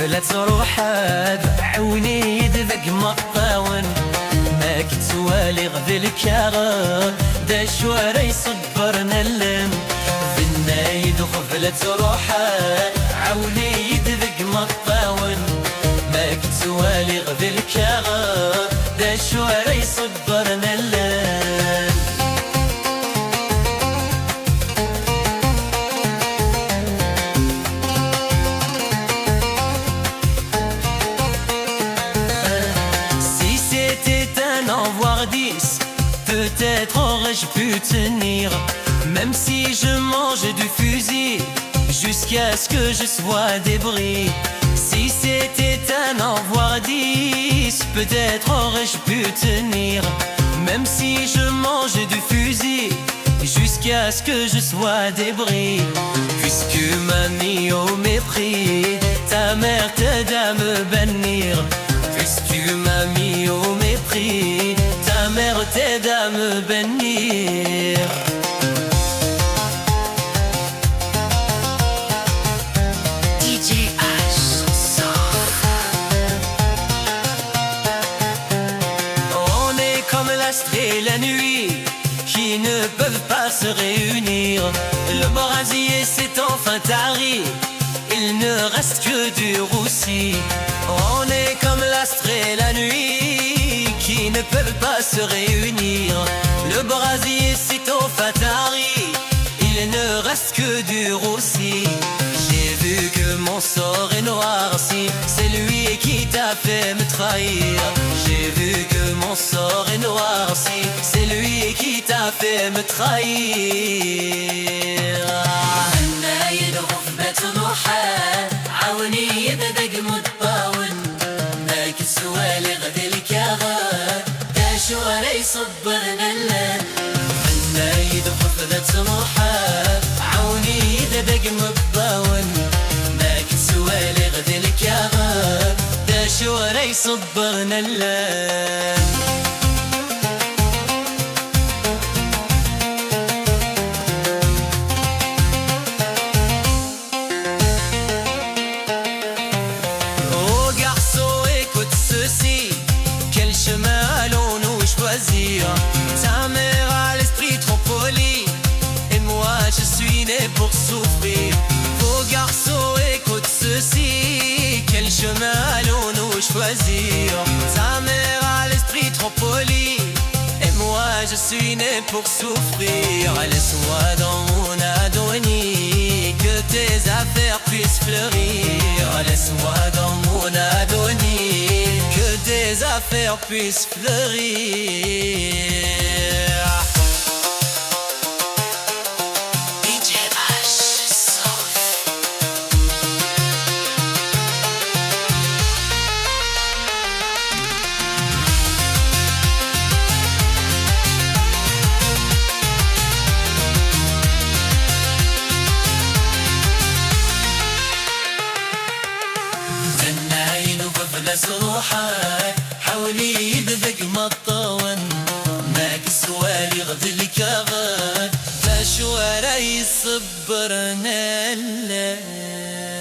غفلت روحها عوني يدذق مطاون ما كنت والي غذل كاغا دا شوارع يصبرنا اللم بالنايد غفلت روحها عوني يدذق مطاون ما كنت والي غذل كاغا دا شوارع يصبرنا اللم Peut-être aurais-je pu tenir, même si je mangeais du fusil, jusqu'à ce que je sois débris. Si c'était un au revoir 10, peut-être aurais-je pu tenir, même si je mangeais du fusil, jusqu'à ce que je sois débris. Puisque m'as mis au mépris, ta mère t'aide à me bannir. Puisque m'as mis au mépris, ta mère t'aide à me bénir. DJ H sort. On est comme l'astre et la nuit qui ne peuvent pas se réunir. Le brasier s'est enfin tari, il ne reste que du roussi. On est comme l'astre et la nuit qui ne peuvent pas se réunir. Le brasier s'est enfin tari, il ne reste que du roussi. J'ai vu que mon sort est noirci, c'est lui qui t'a fait me trahir. J'ai vu que mon sort est noirci, c'est lui qui t'a fait me trahir. عوني يبدق متطاون ماك السوالي غدي الكاغا دا شوارع يصبرنا الليل النايد وخفضت سموحة عوني يبدق متطاون ماك السوالي غدي الكاغا دا شوارع يصبرنا الليل Ta mère a l'esprit trop poli et moi je suis né pour souffrir. Vos garçons écoute ceci, quel chemin allons-nous choisir? Ta mère a l'esprit trop poli et moi je suis né pour souffrir. Laisse-moi dans mon adonis que tes affaires puissent fleurir. Laisse-moi dans mon adonis que tes affaires puissent fleurir. روحه حولي يدذق مطاون ماك سوالي غذل كاغا لا شوارع يصبرنا الليل